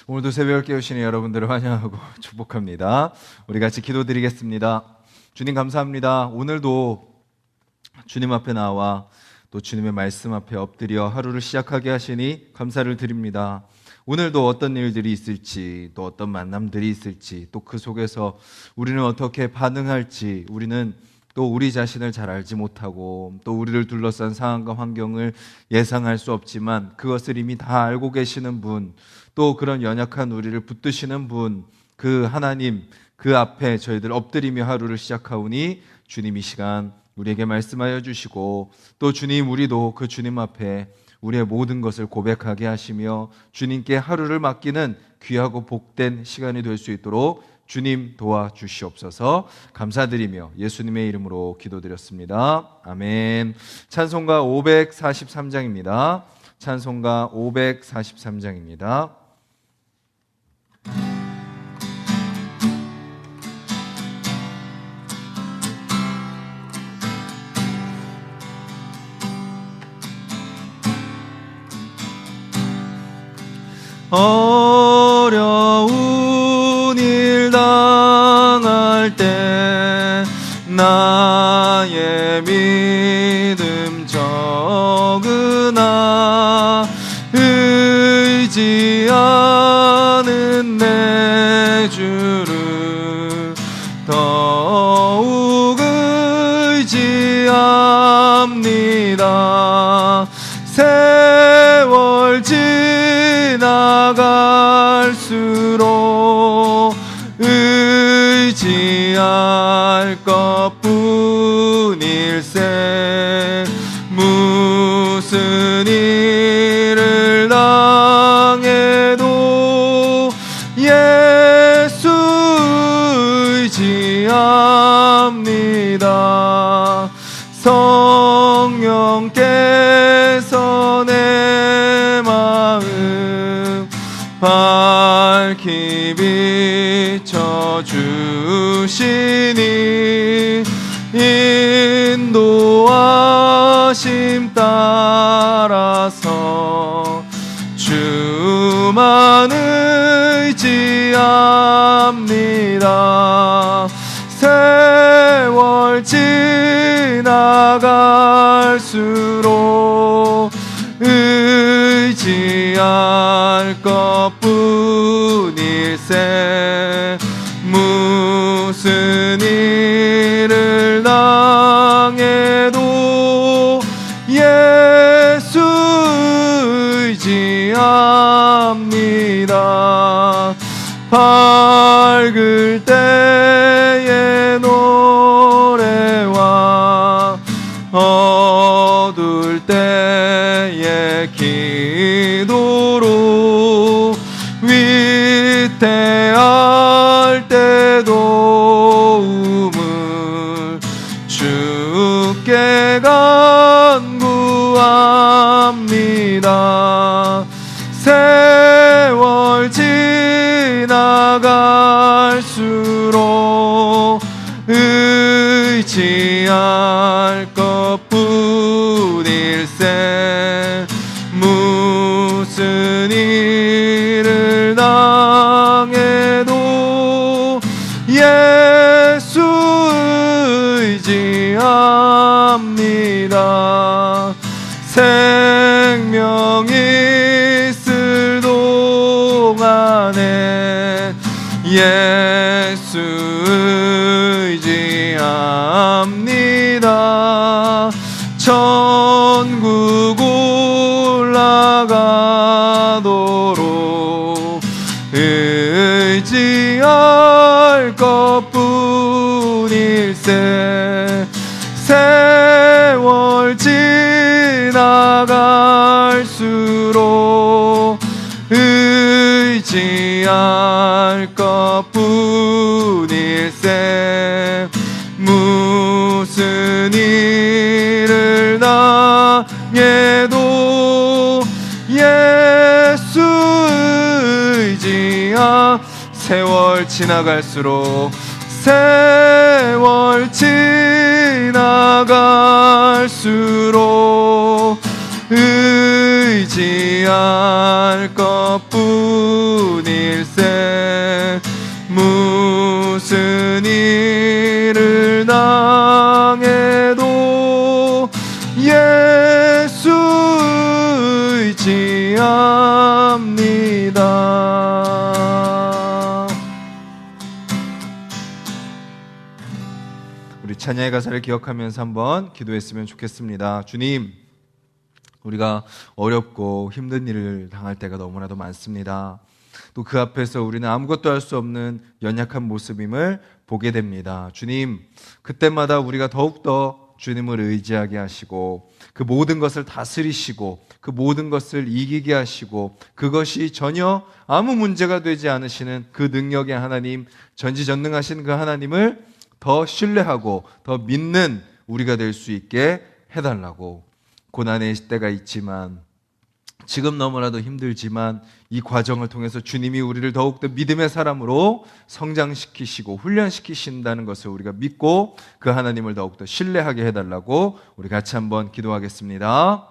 오늘도 새벽을 깨우시는 여러분들을 환영하고 축복합니다. 우리 같이 기도드리겠습니다. 주님 감사합니다. 오늘도 주님 앞에 나와 또 주님의 말씀 앞에 엎드려 하루를 시작하게 하시니 감사를 드립니다. 오늘도 어떤 일들이 있을지, 또 어떤 만남들이 있을지, 또 그 속에서 우리는 어떻게 반응할지, 우리는 또 우리 자신을 잘 알지 못하고 또 우리를 둘러싼 상황과 환경을 예상할 수 없지만 그것을 이미 다 알고 계시는 분, 또 그런 연약한 우리를 붙드시는 분, 그 하나님, 그 앞에 저희들 엎드리며 하루를 시작하오니 주님 이 시간 우리에게 말씀하여 주시고, 또 주님, 우리도 그 주님 앞에 우리의 모든 것을 고백하게 하시며 주님께 하루를 맡기는 귀하고 복된 시간이 될 수 있도록 주님 도와주시옵소서. 감사드리며 예수님의 이름으로 기도드렸습니다. 아멘. 찬송가 543장입니다. 찬송가 543장입니다. 어려운 일 당할 때 나의 믿음 적으나 의지하는 내 주를 더욱 의지합니다. 세월 지나갈수록 의지할 것뿐일세. 무슨 일을 당해도 예수 의지합니다. 성령께서 내 마음 밝히 비춰주시니 인도하심 따라서 주만 의지합니다. 세월 지나갈수록 의지할 것뿐일세. 무슨 일을 당해도 예수 의지합니다. 밝을 때의 노래와 어두울 때의 기도로 위태할 때도 우물 주께 간구합니다. 세월 지나갈수록 의지할 것뿐일세. 무슨 일을 당해도 예수 의지합니다. 생명 있을 동안에 예수 의지합니다. 천국 올라가도록 의지할 것뿐일세. 세월 지나갈수록 의지할 것뿐일세. 무슨 일을 당해도 예수 의지하. 세월 지나갈수록 세월 지나갈수록 의지할 것뿐일세. 무슨 일을 당해도 예수 의지합니다. 우리 찬양의 가사를 기억하면서 한번 기도했으면 좋겠습니다. 주님, 우리가 어렵고 힘든 일을 당할 때가 너무나도 많습니다. 또 그 앞에서 우리는 아무것도 할 수 없는 연약한 모습임을 보게 됩니다. 주님, 그때마다 우리가 더욱더 주님을 의지하게 하시고 그 모든 것을 다스리시고 그 모든 것을 이기게 하시고 그것이 전혀 아무 문제가 되지 않으시는 그 능력의 하나님, 전지전능하신 그 하나님을 더 신뢰하고 더 믿는 우리가 될 수 있게 해달라고. 고난의 때가 있지만, 지금 너무나도 힘들지만 이 과정을 통해서 주님이 우리를 더욱더 믿음의 사람으로 성장시키시고 훈련시키신다는 것을 우리가 믿고 그 하나님을 더욱더 신뢰하게 해달라고 우리 같이 한번 기도하겠습니다.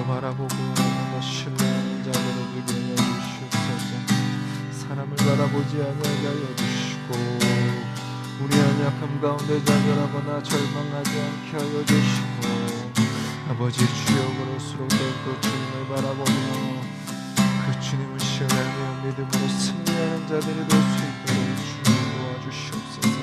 바라보고 너 신뢰하는 자들을 위하여 주시옵소서. 사람을 바라보지 아니하게 하여 주시고 우리 연약함 가운데 좌절하거나 절망하지 않게 하여 주시고 아버지 주여, 그럴수록 더욱더 주님을 바라보며 그 주님을 신뢰하며 믿음으로 승리하는 자들이 될 수 있도록 주님 도와주시옵소서.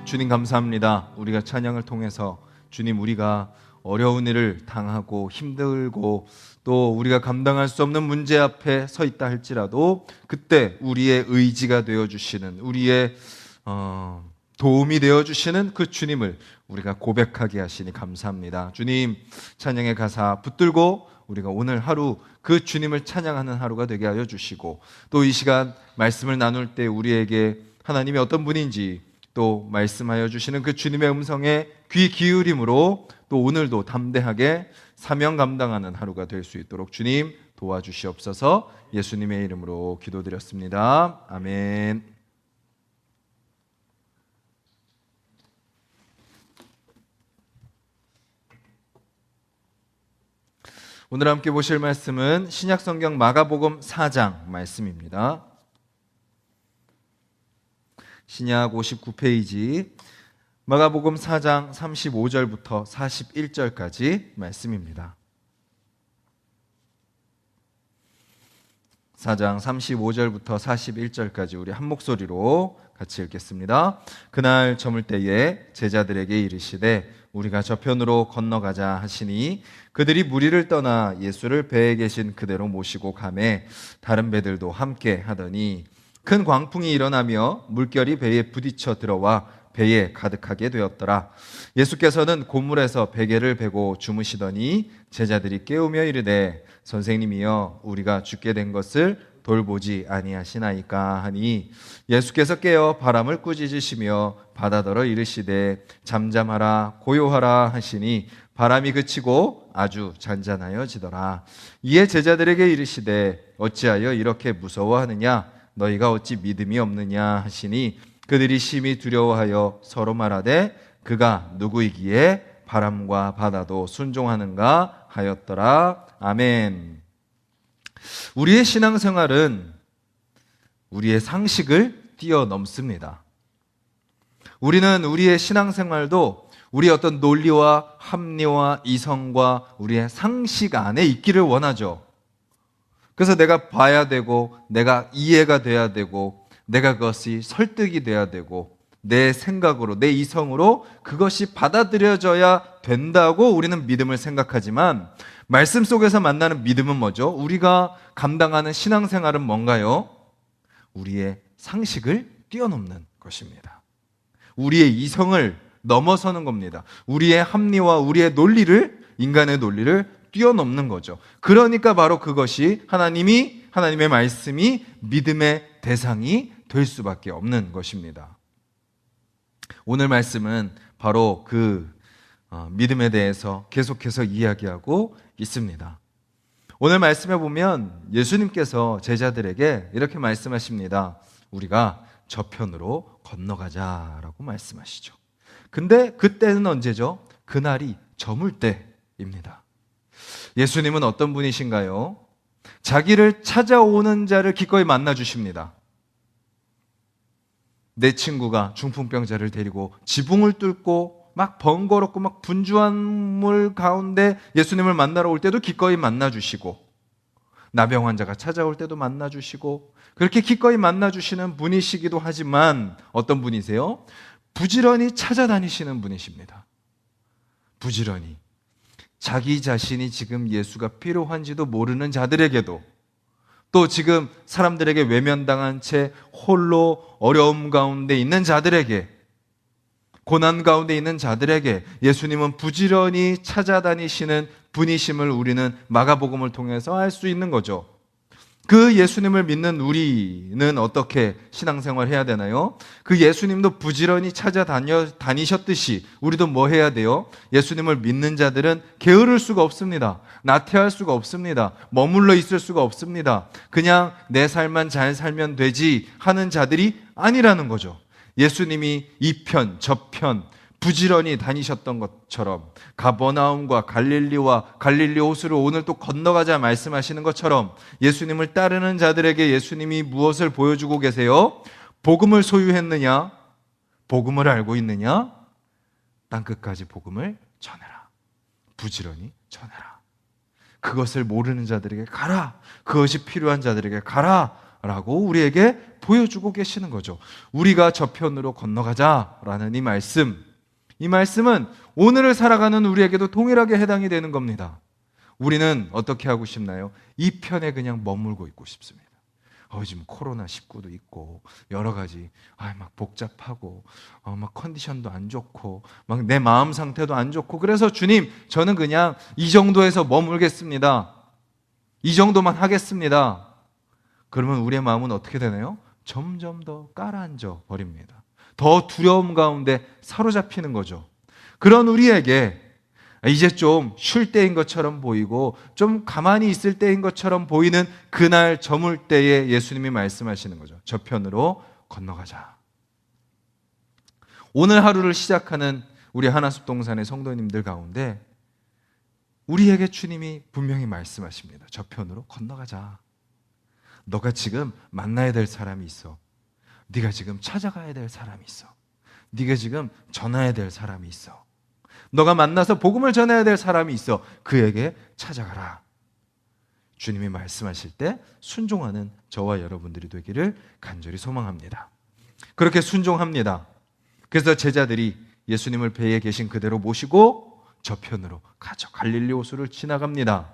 주님 감사합니다. 우리가 찬양을 통해서 주님, 우리가 어려운 일을 당하고 힘들고 또 우리가 감당할 수 없는 문제 앞에 서 있다 할지라도 그때 우리의 의지가 되어주시는, 우리의 도움이 되어주시는 그 주님을 우리가 고백하게 하시니 감사합니다. 주님, 찬양의 가사 붙들고 우리가 오늘 하루 그 주님을 찬양하는 하루가 되게 하여 주시고 또 이 시간 말씀을 나눌 때 우리에게 하나님이 어떤 분인지 또 말씀하여 주시는 그 주님의 음성에 귀 기울임으로 또 오늘도 담대하게 사명 감당하는 하루가 될 수 있도록 주님 도와주시옵소서. 예수님의 이름으로 기도드렸습니다. 아멘. 오늘 함께 보실 말씀은 신약성경 마가복음 4장 말씀입니다. 신약 59페이지 마가복음 4장 35절부터 41절까지 말씀입니다. 4장 35절부터 41절까지 우리 한 목소리로 같이 읽겠습니다. 그날 저물 때에 제자들에게 이르시되 우리가 저편으로 건너가자 하시니 그들이 무리를 떠나 예수를 배에 계신 그대로 모시고 가매 다른 배들도 함께 하더니 큰 광풍이 일어나며 물결이 배에 부딪혀 들어와 배에 가득하게 되었더라. 예수께서는 고물에서 베개를 베고 주무시더니 제자들이 깨우며 이르되 선생님이여 우리가 죽게 된 것을 돌보지 아니하시나이까 하니 예수께서 깨어 바람을 꾸짖으시며 바다더러 이르시되 잠잠하라 고요하라 하시니 바람이 그치고 아주 잔잔하여지더라. 이에 제자들에게 이르시되 어찌하여 이렇게 무서워하느냐 너희가 어찌 믿음이 없느냐 하시니 그들이 심히 두려워하여 서로 말하되 그가 누구이기에 바람과 바다도 순종하는가 하였더라. 아멘. 우리의 신앙생활은 우리의 상식을 뛰어넘습니다. 우리는 우리의 신앙생활도 우리의 어떤 논리와 합리와 이성과 우리의 상식 안에 있기를 원하죠. 그래서 내가 봐야 되고 내가 이해가 돼야 되고 내가 그것이 설득이 돼야 되고 내 생각으로 내 이성으로 그것이 받아들여져야 된다고 우리는 믿음을 생각하지만 말씀 속에서 만나는 믿음은 뭐죠? 우리가 감당하는 신앙생활은 뭔가요? 우리의 상식을 뛰어넘는 것입니다. 우리의 이성을 넘어서는 겁니다. 우리의 합리와 우리의 논리를, 인간의 논리를 뛰어넘는 거죠. 그러니까 바로 그것이 하나님의 말씀이 믿음의 대상이 될 수밖에 없는 것입니다. 오늘 말씀은 바로 그 믿음에 대해서 계속해서 이야기하고 있습니다. 오늘 말씀에 보면 예수님께서 제자들에게 이렇게 말씀하십니다. 우리가 저편으로 건너가자라고 말씀하시죠. 근데 그때는 언제죠? 그날이 저물 때입니다. 예수님은 어떤 분이신가요? 자기를 찾아오는 자를 기꺼이 만나 주십니다. 내 친구가 중풍병자를 데리고 지붕을 뚫고 막 번거롭고 막 분주한 물 가운데 예수님을 만나러 올 때도 기꺼이 만나 주시고, 나병 환자가 찾아올 때도 만나 주시고, 그렇게 기꺼이 만나 주시는 분이시기도 하지만 어떤 분이세요? 부지런히 찾아다니시는 분이십니다. 부지런히 자기 자신이 지금 예수가 필요한지도 모르는 자들에게도, 또 지금 사람들에게 외면당한 채 홀로 어려움 가운데 있는 자들에게, 고난 가운데 있는 자들에게 예수님은 부지런히 찾아다니시는 분이심을 우리는 마가복음을 통해서 알 수 있는 거죠. 그 예수님을 믿는 우리는 어떻게 신앙생활 해야 되나요? 그 예수님도 부지런히 찾아다니셨듯이 우리도 뭐 해야 돼요? 예수님을 믿는 자들은 게으를 수가 없습니다. 나태할 수가 없습니다. 머물러 있을 수가 없습니다. 그냥 내 삶만 잘 살면 되지 하는 자들이 아니라는 거죠. 예수님이 이편 저편 부지런히 다니셨던 것처럼, 가버나움과 갈릴리와 갈릴리 호수를 오늘 또 건너가자 말씀하시는 것처럼 예수님을 따르는 자들에게 예수님이 무엇을 보여주고 계세요? 복음을 소유했느냐? 복음을 알고 있느냐? 땅끝까지 복음을 전해라. 부지런히 전해라. 그것을 모르는 자들에게 가라. 그것이 필요한 자들에게 가라. 라고 우리에게 보여주고 계시는 거죠. 우리가 저편으로 건너가자라는 이 말씀은 오늘을 살아가는 우리에게도 동일하게 해당이 되는 겁니다. 우리는 어떻게 하고 싶나요? 이 편에 그냥 머물고 있고 싶습니다. 지금 코로나19도 있고 여러 가지 막 복잡하고 막 컨디션도 안 좋고 막 내 마음 상태도 안 좋고, 그래서 주님, 저는 그냥 이 정도에서 머물겠습니다. 이 정도만 하겠습니다. 그러면 우리의 마음은 어떻게 되나요? 점점 더 가라앉아 버립니다. 더 두려움 가운데 사로잡히는 거죠. 그런 우리에게 이제 좀 쉴 때인 것처럼 보이고 좀 가만히 있을 때인 것처럼 보이는 그날 저물 때에 예수님이 말씀하시는 거죠. 저편으로 건너가자. 오늘 하루를 시작하는 우리 하나숲 동산의 성도님들 가운데 우리에게 주님이 분명히 말씀하십니다. 저편으로 건너가자. 너가 지금 만나야 될 사람이 있어. 네가 지금 찾아가야 될 사람이 있어. 네가 지금 전해야 될 사람이 있어. 너가 만나서 복음을 전해야 될 사람이 있어. 그에게 찾아가라. 주님이 말씀하실 때 순종하는 저와 여러분들이 되기를 간절히 소망합니다. 그렇게 순종합니다. 그래서 제자들이 예수님을 배에 계신 그대로 모시고 저편으로 가죠. 갈릴리 호수를 지나갑니다.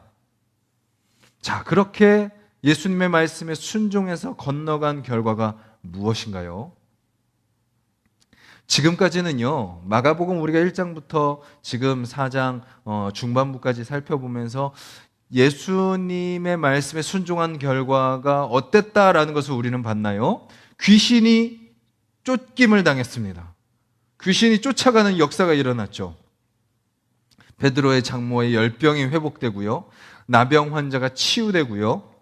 자, 그렇게 예수님의 말씀에 순종해서 건너간 결과가 무엇인가요? 지금까지는요, 마가복음 우리가 1장부터 지금 4장 중반부까지 살펴보면서 예수님의 말씀에 순종한 결과가 어땠다라는 것을 우리는 봤나요? 귀신이 쫓김을 당했습니다. 귀신이 쫓아가는 역사가 일어났죠. 베드로의 장모의 열병이 회복되고요, 나병 환자가 치유되고요,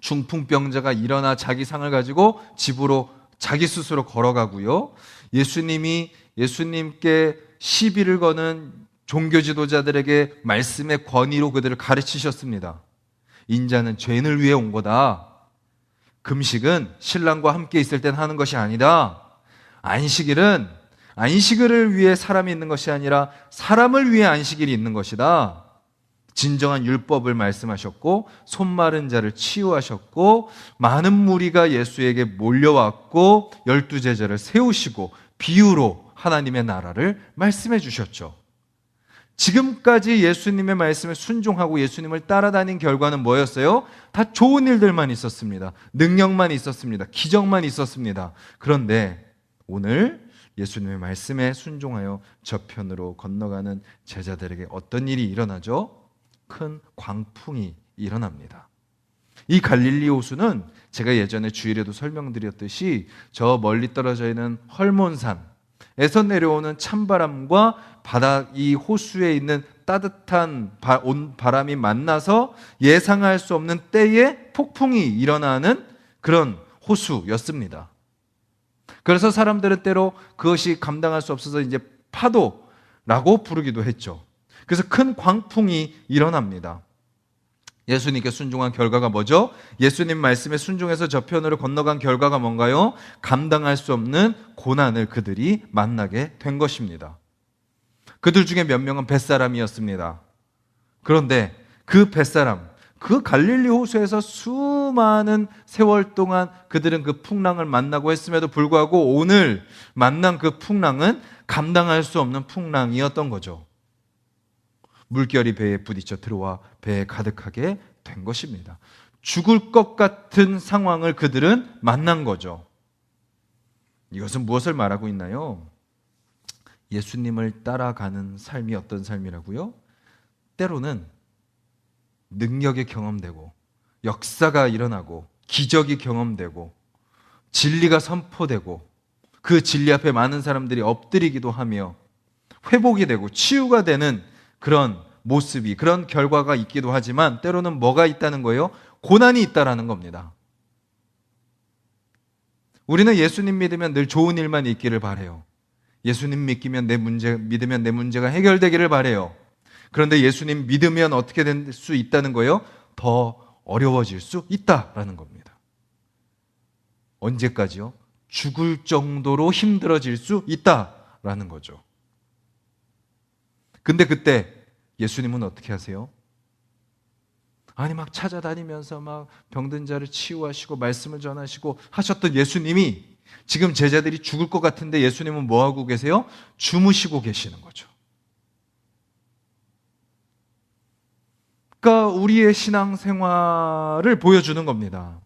중풍병자가 일어나 자기 상을 가지고 집으로 자기 스스로 걸어가고요, 예수님께 시비를 거는 종교 지도자들에게 말씀의 권위로 그들을 가르치셨습니다. 인자는 죄인을 위해 온 거다. 금식은 신랑과 함께 있을 땐 하는 것이 아니다. 안식일을 위해 사람이 있는 것이 아니라 사람을 위해 안식일이 있는 것이다. 진정한 율법을 말씀하셨고 손 마른 자를 치유하셨고 많은 무리가 예수에게 몰려왔고 12제자를 세우시고 비유로 하나님의 나라를 말씀해 주셨죠. 지금까지 예수님의 말씀에 순종하고 예수님을 따라다닌 결과는 뭐였어요? 다 좋은 일들만 있었습니다. 능력만 있었습니다. 기적만 있었습니다. 그런데 오늘 예수님의 말씀에 순종하여 저편으로 건너가는 제자들에게 어떤 일이 일어나죠? 큰 광풍이 일어납니다. 이 갈릴리 호수는 제가 예전에 주일에도 설명드렸듯이 저 멀리 떨어져 있는 헐몬산에서 내려오는 찬바람과 바다 이 호수에 있는 따뜻한 바람이 만나서 예상할 수 없는 때에 폭풍이 일어나는 그런 호수였습니다. 그래서 사람들은 때로 그것이 감당할 수 없어서 이제 파도라고 부르기도 했죠. 그래서 큰 광풍이 일어납니다. 예수님께 순종한 결과가 뭐죠? 예수님 말씀에 순종해서 저편으로 건너간 결과가 뭔가요? 감당할 수 없는 고난을 그들이 만나게 된 것입니다. 그들 중에 몇 명은 벳사람이었습니다. 그런데 그 벳사람, 그 갈릴리 호수에서 수많은 세월 동안 그들은 그 풍랑을 만나고 했음에도 불구하고 오늘 만난 그 풍랑은 감당할 수 없는 풍랑이었던 거죠. 물결이 배에 부딪혀 들어와 배에 가득하게 된 것입니다. 죽을 것 같은 상황을 그들은 만난 거죠. 이것은 무엇을 말하고 있나요? 예수님을 따라가는 삶이 어떤 삶이라고요? 때로는 능력이 경험되고 역사가 일어나고 기적이 경험되고 진리가 선포되고 그 진리 앞에 많은 사람들이 엎드리기도 하며 회복이 되고 치유가 되는 그런 모습이, 그런 결과가 있기도 하지만 때로는 뭐가 있다는 거예요? 고난이 있다라는 겁니다. 우리는 예수님 믿으면 늘 좋은 일만 있기를 바라요. 예수님 믿으면 내 문제가 해결되기를 바라요. 그런데 예수님 믿으면 어떻게 될 수 있다는 거예요? 더 어려워질 수 있다라는 겁니다. 언제까지요? 죽을 정도로 힘들어질 수 있다라는 거죠. 근데 그때 예수님은 어떻게 하세요? 아니 막 찾아다니면서 막 병든 자를 치유하시고 말씀을 전하시고 하셨던 예수님이 지금 제자들이 죽을 것 같은데 예수님은 뭐 하고 계세요? 주무시고 계시는 거죠. 그러니까 우리의 신앙생활을 보여주는 겁니다.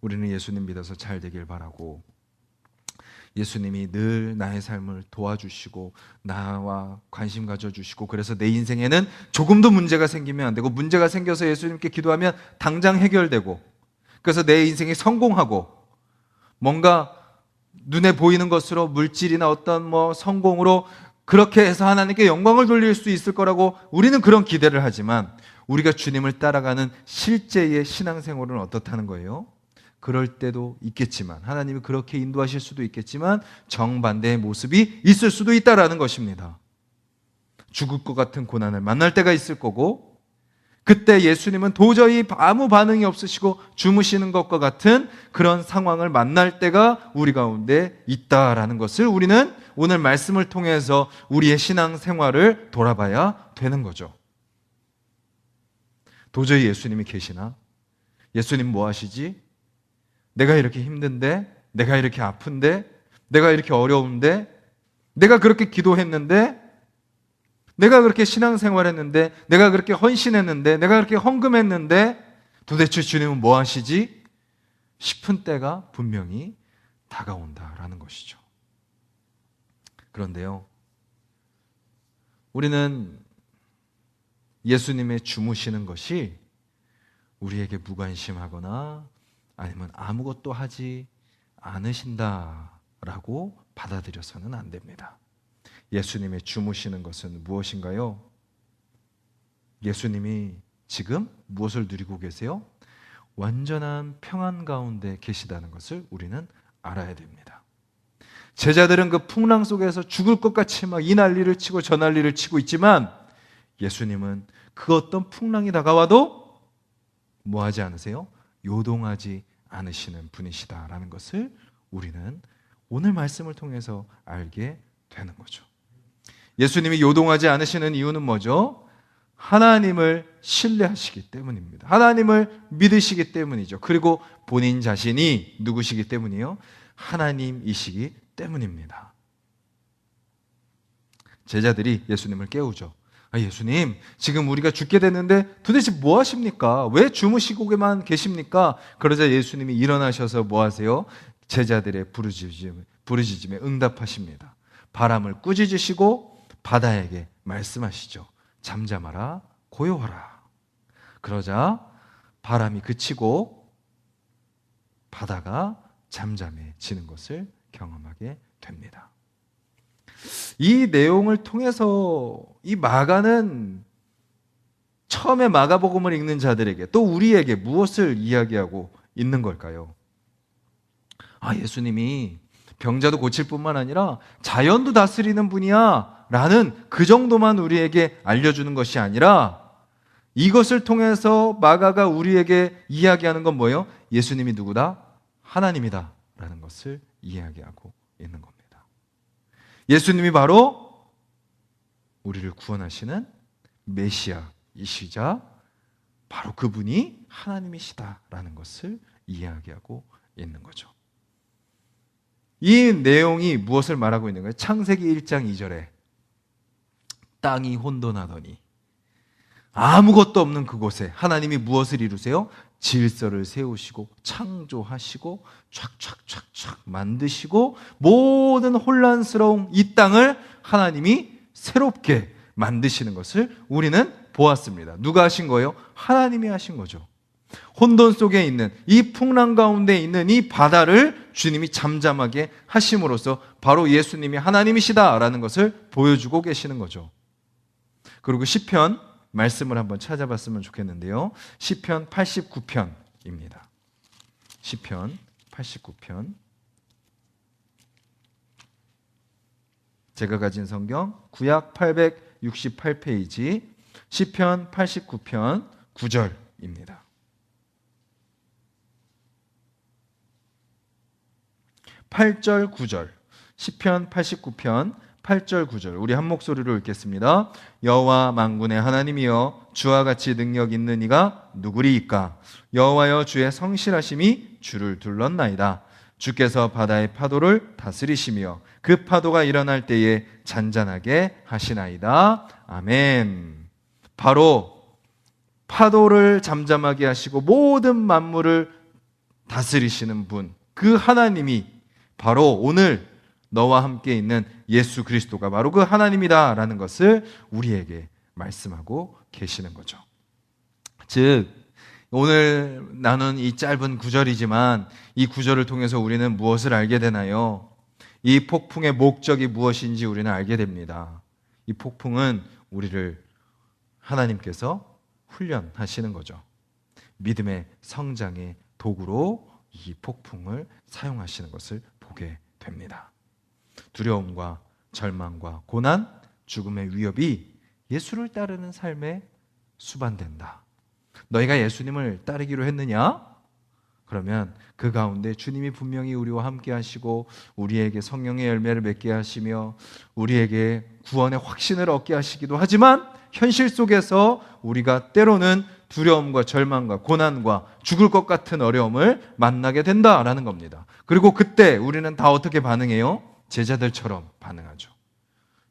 우리는 예수님 믿어서 잘 되길 바라고 예수님이 늘 나의 삶을 도와주시고 나와 관심 가져주시고 그래서 내 인생에는 조금도 문제가 생기면 안 되고 문제가 생겨서 예수님께 기도하면 당장 해결되고 그래서 내 인생이 성공하고 뭔가 눈에 보이는 것으로 물질이나 어떤 성공으로 그렇게 해서 하나님께 영광을 돌릴 수 있을 거라고 우리는 그런 기대를 하지만 우리가 주님을 따라가는 실제의 신앙생활은 어떻다는 거예요? 그럴 때도 있겠지만 하나님이 그렇게 인도하실 수도 있겠지만 정반대의 모습이 있을 수도 있다라는 것입니다. 죽을 것 같은 고난을 만날 때가 있을 거고 그때 예수님은 도저히 아무 반응이 없으시고 주무시는 것과 같은 그런 상황을 만날 때가 우리 가운데 있다라는 것을 우리는 오늘 말씀을 통해서 우리의 신앙생활을 돌아봐야 되는 거죠. 도저히 예수님이 계시나? 예수님 뭐 하시지? 내가 이렇게 힘든데, 내가 이렇게 아픈데, 내가 이렇게 어려운데, 내가 그렇게 기도했는데, 내가 그렇게 신앙생활했는데, 내가 그렇게 헌신했는데, 내가 그렇게 헌금했는데 도대체 주님은 뭐 하시지? 싶은 때가 분명히 다가온다라는 것이죠. 그런데요, 우리는 예수님의 주무시는 것이 우리에게 무관심하거나 아니면 아무것도 하지 않으신다라고 받아들여서는 안 됩니다. 예수님의 주무시는 것은 무엇인가요? 예수님이 지금 무엇을 누리고 계세요? 완전한 평안 가운데 계시다는 것을 우리는 알아야 됩니다. 제자들은 그 풍랑 속에서 죽을 것 같이 막 이 난리를 치고 저 난리를 치고 있지만 예수님은 그 어떤 풍랑이 다가와도 뭐 하지 않으세요? 요동하지 않으시는 분이시다라는 것을 우리는 오늘 말씀을 통해서 알게 되는 거죠. 예수님이 요동하지 않으시는 이유는 뭐죠? 하나님을 신뢰하시기 때문입니다. 하나님을 믿으시기 때문이죠. 그리고 본인 자신이 누구시기 때문이요? 하나님이시기 때문입니다. 제자들이 예수님을 깨우죠. 예수님, 지금 우리가 죽게 됐는데 도대체 뭐 하십니까? 왜 주무시고만 계십니까? 그러자 예수님이 일어나셔서 뭐 하세요? 제자들의 부르짖음을 부르짖음에 응답하십니다. 바람을 꾸짖으시고 바다에게 말씀하시죠. 잠잠하라, 고요하라. 그러자 바람이 그치고 바다가 잠잠해지는 것을 경험하게 됩니다. 이 내용을 통해서 이 마가는 처음에 마가복음을 읽는 자들에게 또 우리에게 무엇을 이야기하고 있는 걸까요? 예수님이 병자도 고칠 뿐만 아니라 자연도 다스리는 분이야 라는 그 정도만 우리에게 알려주는 것이 아니라 이것을 통해서 마가가 우리에게 이야기하는 건 뭐예요? 예수님이 누구다? 하나님이다 라는 것을 이야기하고 있는 겁니다. 예수님이 바로 우리를 구원하시는 메시아이시자 바로 그분이 하나님이시다라는 것을 이야기하고 있는 거죠. 이 내용이 무엇을 말하고 있는 거예요? 창세기 1장 2절에 땅이 혼돈하더니 아무것도 없는 그곳에 하나님이 무엇을 이루세요? 질서를 세우시고 창조하시고 촥촥촥촥 만드시고 모든 혼란스러운 이 땅을 하나님이 새롭게 만드시는 것을 우리는 보았습니다. 누가 하신 거예요? 하나님이 하신 거죠. 혼돈 속에 있는 이 풍랑 가운데 있는 이 바다를 주님이 잠잠하게 하심으로써 바로 예수님이 하나님이시다라는 것을 보여주고 계시는 거죠. 그리고 시편 말씀을 한번 찾아봤으면 좋겠는데요. 시편 89편입니다. 시편 89편. 제가 가진 성경 구약 868페이지 시편 89편 9절입니다. 8절 9절 시편 89편 8절 9절 우리 한 목소리로 읽겠습니다. 여호와 만군의 하나님이여 주와 같이 능력 있는 이가 누구리이까? 여호와여 주의 성실하심이 주를 둘렀나이다. 주께서 바다의 파도를 다스리시며 그 파도가 일어날 때에 잔잔하게 하시나이다. 아멘. 바로 파도를 잠잠하게 하시고 모든 만물을 다스리시는 분, 그 하나님이 바로 오늘 너와 함께 있는 예수 그리스도가 바로 그 하나님이다라는 것을 우리에게 말씀하고 계시는 거죠. 즉 오늘 나눈 이 짧은 구절이지만 이 구절을 통해서 우리는 무엇을 알게 되나요? 이 폭풍의 목적이 무엇인지 우리는 알게 됩니다. 이 폭풍은 우리를 하나님께서 훈련하시는 거죠. 믿음의 성장의 도구로 이 폭풍을 사용하시는 것을 보게 됩니다. 두려움과 절망과 고난, 죽음의 위협이 예수를 따르는 삶에 수반된다. 너희가 예수님을 따르기로 했느냐? 그러면 그 가운데 주님이 분명히 우리와 함께 하시고 우리에게 성령의 열매를 맺게 하시며 우리에게 구원의 확신을 얻게 하시기도 하지만 현실 속에서 우리가 때로는 두려움과 절망과 고난과 죽을 것 같은 어려움을 만나게 된다라는 겁니다. 그리고 그때 우리는 다 어떻게 반응해요? 제자들처럼 반응하죠.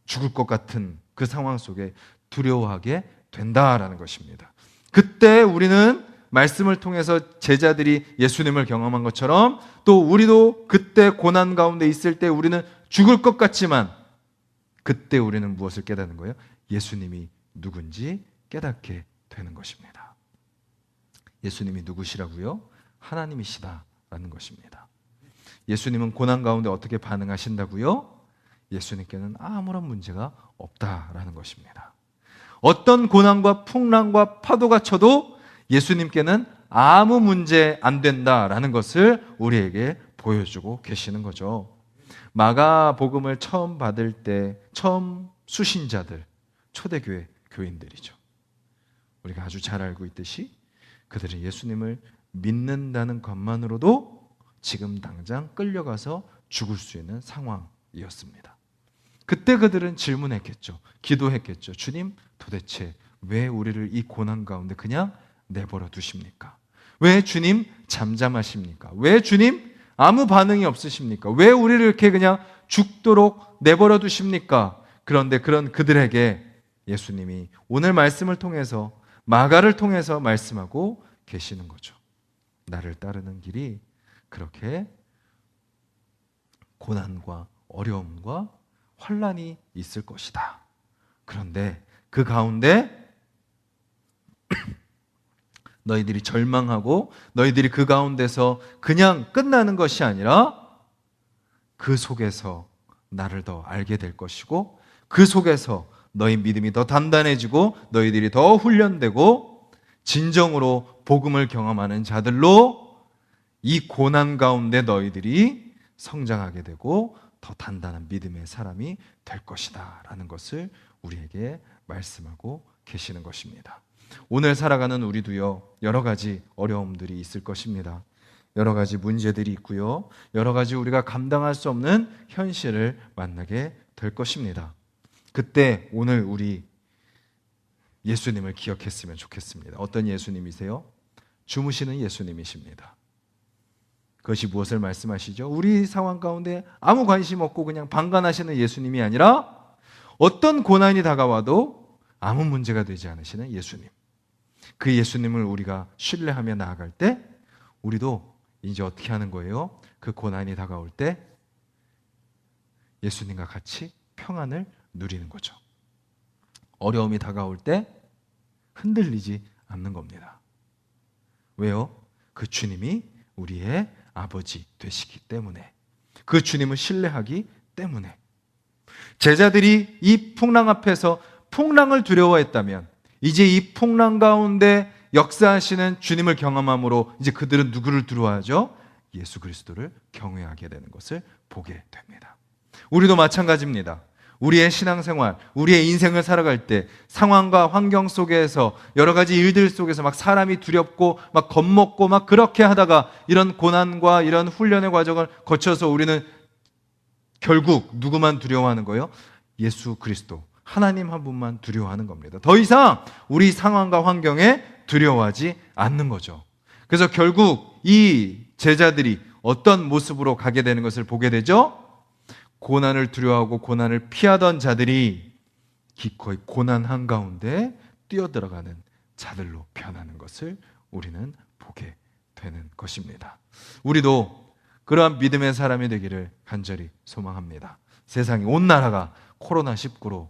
죽을 것 같은 그 상황 속에 두려워하게 된다라는 것입니다. 그때 우리는 말씀을 통해서 제자들이 예수님을 경험한 것처럼 또 우리도 그때 고난 가운데 있을 때 우리는 죽을 것 같지만 그때 우리는 무엇을 깨닫는 거예요? 예수님이 누군지 깨닫게 되는 것입니다. 예수님이 누구시라고요? 하나님이시다라는 것입니다. 예수님은 고난 가운데 어떻게 반응하신다고요? 예수님께는 아무런 문제가 없다라는 것입니다. 어떤 고난과 풍랑과 파도가 쳐도 예수님께는 아무 문제 안 된다라는 것을 우리에게 보여주고 계시는 거죠. 마가복음을 처음 받을 때 처음 수신자들, 초대교회 교인들이죠. 우리가 아주 잘 알고 있듯이 그들은 예수님을 믿는다는 것만으로도 지금 당장 끌려가서 죽을 수 있는 상황이었습니다. 그때 그들은 질문했겠죠. 기도했겠죠. 주님, 도대체 왜 우리를 이 고난 가운데 그냥 내버려 두십니까? 왜 주님 잠잠하십니까? 왜 주님 아무 반응이 없으십니까? 왜 우리를 이렇게 그냥 죽도록 내버려 두십니까? 그런데 그런 그들에게 예수님이 오늘 말씀을 통해서 마가를 통해서 말씀하고 계시는 거죠. 나를 따르는 길이 그렇게 고난과 어려움과 환난이 있을 것이다. 그런데 그 가운데 너희들이 절망하고 너희들이 그 가운데서 그냥 끝나는 것이 아니라 그 속에서 나를 더 알게 될 것이고 그 속에서 너희 믿음이 더 단단해지고 너희들이 더 훈련되고 진정으로 복음을 경험하는 자들로 이 고난 가운데 너희들이 성장하게 되고 더 단단한 믿음의 사람이 될 것이다 라는 것을 우리에게 말씀하고 계시는 것입니다. 오늘 살아가는 우리도요, 여러 가지 어려움들이 있을 것입니다. 여러 가지 문제들이 있고요, 여러 가지 우리가 감당할 수 없는 현실을 만나게 될 것입니다. 그때 오늘 우리 예수님을 기억했으면 좋겠습니다. 어떤 예수님이세요? 주무시는 예수님이십니다. 그것이 무엇을 말씀하시죠? 우리 상황 가운데 아무 관심 없고 그냥 방관하시는 예수님이 아니라 어떤 고난이 다가와도 아무 문제가 되지 않으시는 예수님. 그 예수님을 우리가 신뢰하며 나아갈 때 우리도 이제 어떻게 하는 거예요? 그 고난이 다가올 때 예수님과 같이 평안을 누리는 거죠. 어려움이 다가올 때 흔들리지 않는 겁니다. 왜요? 그 주님이 우리의 아버지 되시기 때문에, 그 주님을 신뢰하기 때문에. 제자들이 이 풍랑 앞에서 풍랑을 두려워했다면 이제 이 풍랑 가운데 역사하시는 주님을 경험함으로 이제 그들은 누구를 두려워하죠? 예수 그리스도를 경외하게 되는 것을 보게 됩니다. 우리도 마찬가지입니다. 우리의 신앙생활, 우리의 인생을 살아갈 때 상황과 환경 속에서 여러 가지 일들 속에서 막 사람이 두렵고 막 겁먹고 막 그렇게 하다가 이런 고난과 이런 훈련의 과정을 거쳐서 우리는 결국 누구만 두려워하는 거예요? 예수 그리스도, 하나님 한 분만 두려워하는 겁니다. 더 이상 우리 상황과 환경에 두려워하지 않는 거죠. 그래서 결국 이 제자들이 어떤 모습으로 가게 되는 것을 보게 되죠? 고난을 두려워하고 고난을 피하던 자들이 기꺼이 고난 한가운데 뛰어들어가는 자들로 변하는 것을 우리는 보게 되는 것입니다. 우리도 그러한 믿음의 사람이 되기를 간절히 소망합니다. 세상이, 온 나라가 코로나19로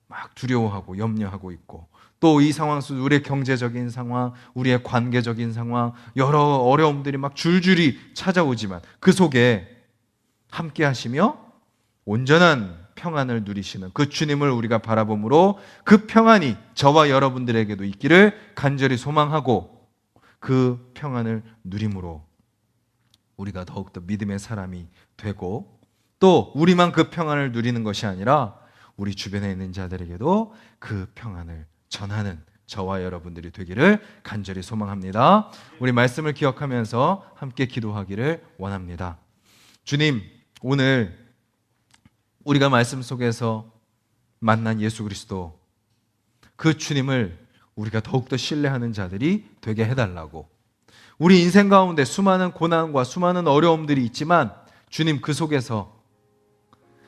막 두려워하고 염려하고 있고, 또 이 상황 속 우리의 경제적인 상황, 우리의 관계적인 상황, 여러 어려움들이 막 줄줄이 찾아오지만 그 속에 함께 하시며 온전한 평안을 누리시는 그 주님을 우리가 바라봄으로 그 평안이 저와 여러분들에게도 있기를 간절히 소망하고, 그 평안을 누림으로 우리가 더욱더 믿음의 사람이 되고, 또 우리만 그 평안을 누리는 것이 아니라 우리 주변에 있는 자들에게도 그 평안을 전하는 저와 여러분들이 되기를 간절히 소망합니다. 우리 말씀을 기억하면서 함께 기도하기를 원합니다. 주님, 오늘 우리가 말씀 속에서 만난 예수 그리스도, 그 주님을 우리가 더욱더 신뢰하는 자들이 되게 해달라고. 우리 인생 가운데 수많은 고난과 수많은 어려움들이 있지만 주님, 그 속에서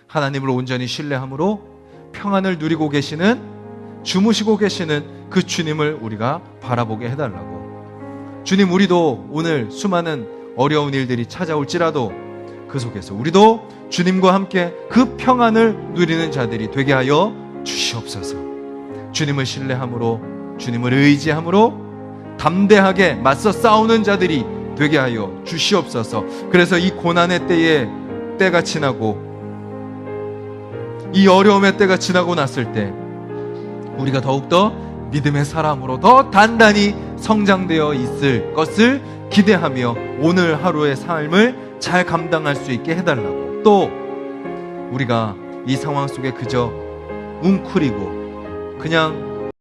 하나님을 온전히 신뢰함으로 평안을 누리고 계시는, 주무시고 계시는 그 주님을 우리가 바라보게 해달라고. 주님, 우리도 오늘 수많은 어려운 일들이 찾아올지라도 그 속에서 우리도 주님과 함께 그 평안을 누리는 자들이 되게 하여 주시옵소서. 주님을 신뢰함으로, 주님을 의지함으로 담대하게 맞서 싸우는 자들이 되게 하여 주시옵소서. 그래서 이 고난의 때가 지나고 이 어려움의 때가 지나고 났을 때 우리가 더욱더 믿음의 사람으로 더 단단히 성장되어 있을 것을 기대하며 오늘 하루의 삶을 잘 감당할 수 있게 해달라고. 또 우리가 이 상황 속에 그저 웅크리고 그냥